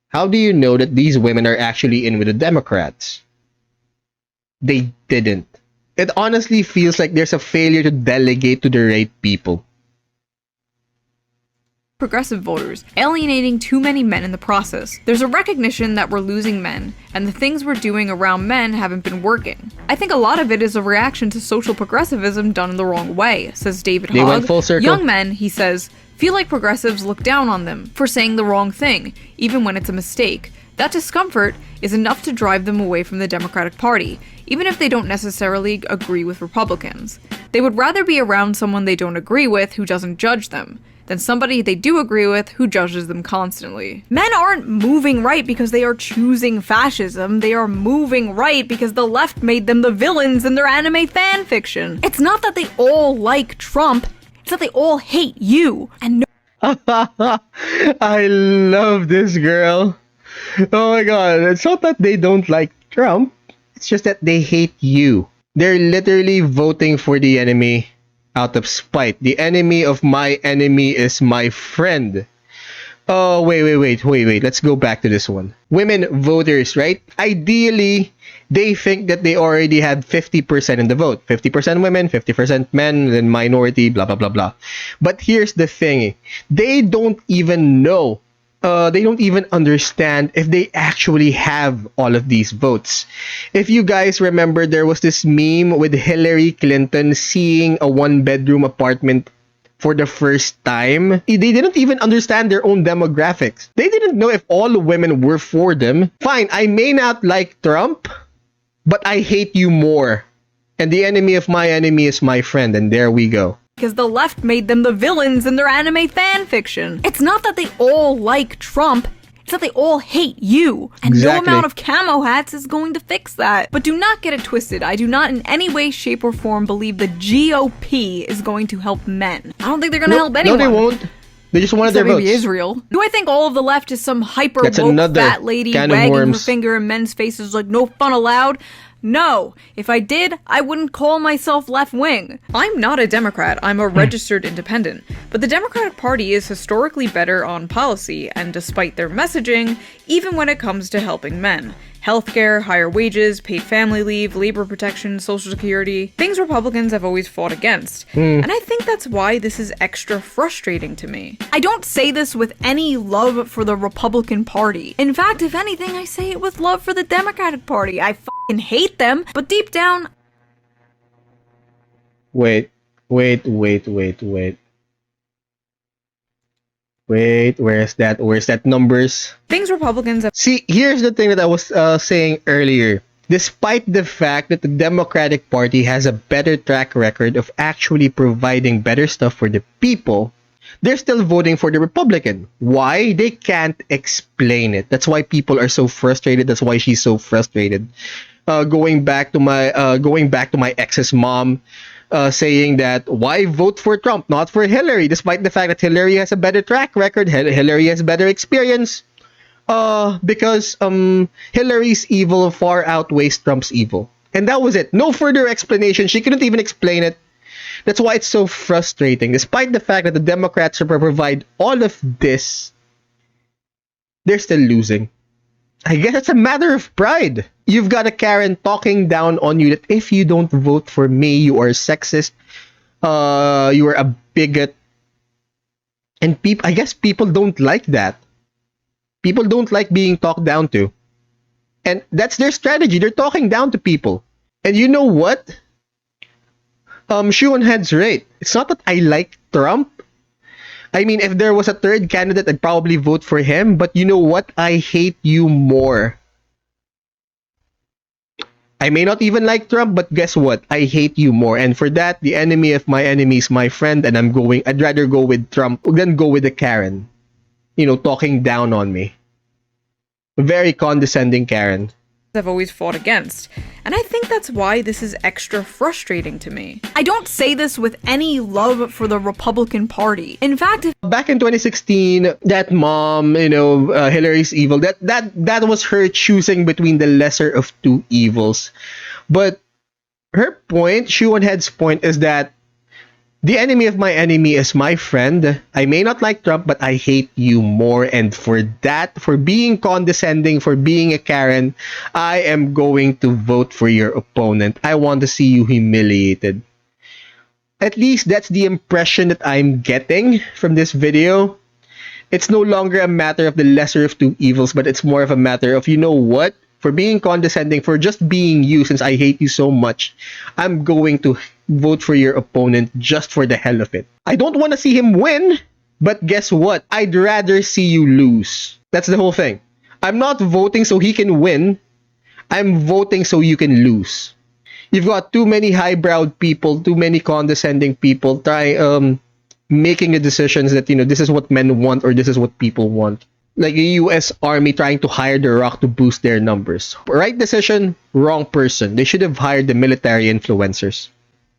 How do you know that these women are actually in with the Democrats? They didn't. It honestly feels like there's a failure to delegate to the right people. Progressive voters, alienating too many men in the process. There's a recognition that we're losing men, and the things we're doing around men haven't been working. I think a lot of it is a reaction to social progressivism done in the wrong way, says David They Hogg. went full circle. Young men, he says, feel like progressives look down on them for saying the wrong thing, even when it's a mistake. That discomfort is enough to drive them away from the Democratic Party, even if they don't necessarily agree with Republicans. They would rather be around someone they don't agree with who doesn't judge them than somebody they do agree with who judges them constantly. Men aren't moving right because they are choosing fascism. They are moving right because the left made them the villains in their anime fan fiction. It's not that they all like Trump, it's that they all hate you. And I love this girl. Oh my god, it's not that they don't like Trump, it's just that they hate you. They're literally voting for the enemy out of spite. The enemy of my enemy is my friend. Oh, wait. Let's go back to this one. Women voters, right? Ideally, they think that they already had 50% in the vote. 50% women, 50% men, then minority, blah, blah, blah, blah. But here's the thing. They don't even know. They don't even understand if they actually have all of these votes. If you guys remember, there was this meme with Hillary Clinton seeing a one-bedroom apartment for the first time. They didn't even understand their own demographics. They didn't know if all women were for them. Fine, I may not like Trump, but I hate you more. And the enemy of my enemy is my friend, and there we go. Because the left made them the villains in their anime fan fiction. It's not that they all like Trump, it's that they all hate you. And no amount of camo hats is going to fix that. But do not get it twisted. I do not in any way, shape, or form believe the GOP is going to help men. I don't think they're going to help anyone. No, they won't. They just wanted their votes. Maybe Israel. Do I think all of the left is some hyper-woke fat lady wagging her finger in men's faces like no fun allowed? No, if I did, I wouldn't call myself left-wing. I'm not a Democrat, I'm a registered independent. But the Democratic Party is historically better on policy, and despite their messaging, even when it comes to helping men. Healthcare, higher wages, paid family leave, labor protection, social security, things Republicans have always fought against. And I think that's why this is extra frustrating to me. I don't say this with any love for the Republican Party. In fact, if anything, I say it with love for the Democratic Party. I fucking hate them, but deep down... Wait, where's that numbers? Things Republicans have... See, here's the thing that I was saying earlier. Despite the fact that the Democratic Party has a better track record of actually providing better stuff for the people, they're still voting for the Republican. Why? They can't explain it. That's why people are so frustrated. That's why she's so frustrated. Going back to my ex's mom, saying that why vote for Trump, not for Hillary, despite the fact that Hillary has a better track record, Hillary has better experience. Because Hillary's evil far outweighs Trump's evil. And that was it. No further explanation. She couldn't even explain it. That's why it's so frustrating. Despite the fact that the Democrats provide all of this, they're still losing. I guess it's a matter of pride. You've got a Karen talking down on you that if you don't vote for me, you are sexist, you are a bigot. And I guess people don't like that. People don't like being talked down to. And that's their strategy. They're talking down to people. And you know what? Shoe0nHead's right. It's not that I like Trump. I mean, if there was a third candidate, I'd probably vote for him. But you know what? I hate you more. I may not even like Trump, but guess what? I hate you more. And for that, the enemy of my enemy is my friend. And I'd rather go with Trump than go with the Karen. You know, talking down on me. Very condescending Karen. I've always fought against. And I think that's why this is extra frustrating to me. I don't say this with any love for the Republican Party. In fact, back in 2016, that mom, you know, Hillary's evil, that was her choosing between the lesser of two evils. But her point, Shoe0nHead's point, is that the enemy of my enemy is my friend. I may not like Trump, but I hate you more. And for that, for being condescending, for being a Karen, I am going to vote for your opponent. I want to see you humiliated. At least that's the impression that I'm getting from this video. It's no longer a matter of the lesser of two evils, but it's more of a matter of, you know what? For being condescending, for just being you, since I hate you so much, I'm going to vote for your opponent just for the hell of it. I don't want to see him win, but guess what? I'd rather see you lose. That's the whole thing. I'm not voting so he can win. I'm voting so you can lose. You've got too many highbrowed people, too many condescending people making the decisions that, you know, this is what men want or this is what people want. Like the US Army trying to hire The Rock to boost their numbers. Right decision, wrong person. They should have hired the military influencers.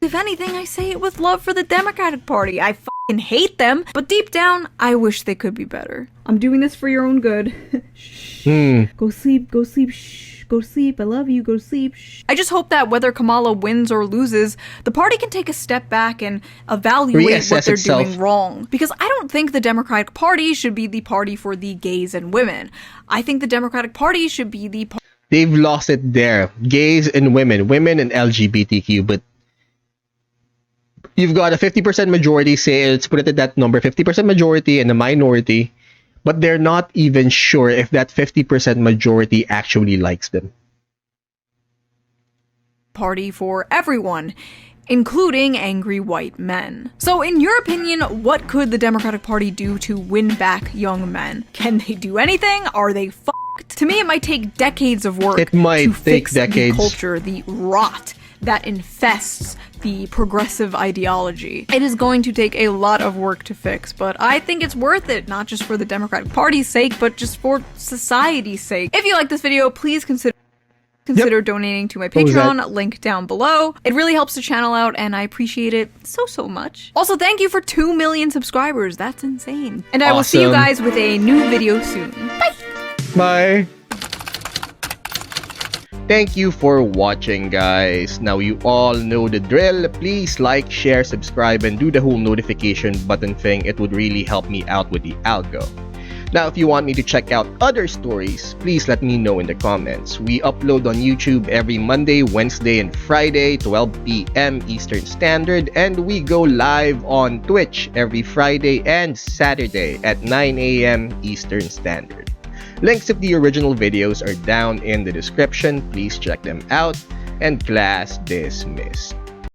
If anything, I say it with love for the Democratic Party. I fucking hate them, but deep down, I wish they could be better. I'm doing this for your own good. Shh. Go sleep, go sleep, shh. Go sleep, I love you, go sleep, shh. I just hope that whether Kamala wins or loses, the party can take a step back and evaluate what they're doing wrong. Because I don't think the Democratic Party should be the party for the gays and women. I think the Democratic Party should be the party. They've lost it there. Gays and women and LGBTQ, but you've got a 50% majority, say, let's put it at that number, 50% majority and a minority, but they're not even sure if that 50% majority actually likes them. Party for everyone, including angry white men. So in your opinion, what could the Democratic Party do to win back young men? Can they do anything? Are they fucked? To me, it might take decades of work to fix the culture, the rot that infests the progressive ideology. It is going to take a lot of work to fix, but I think it's worth it, not just for the Democratic Party's sake, but just for society's sake. If you like this video, please consider donating to my Patreon, link down below. It really helps the channel out, and I appreciate it so much. Also, thank you for 2 million subscribers. That's insane. And I will see you guys with a new video soon. Bye! Bye! Thank you for watching, guys. Now you all know the drill. Please like, share, subscribe, and do the whole notification button thing. It would really help me out with the algo. Now, if you want me to check out other stories, please let me know in the comments. We upload on YouTube every Monday, Wednesday, and Friday, 12 p.m. Eastern Standard, and we go live on Twitch every Friday and Saturday at 9 a.m. Eastern Standard. Links of the original videos are down in the description. Please check them out. And class dismissed.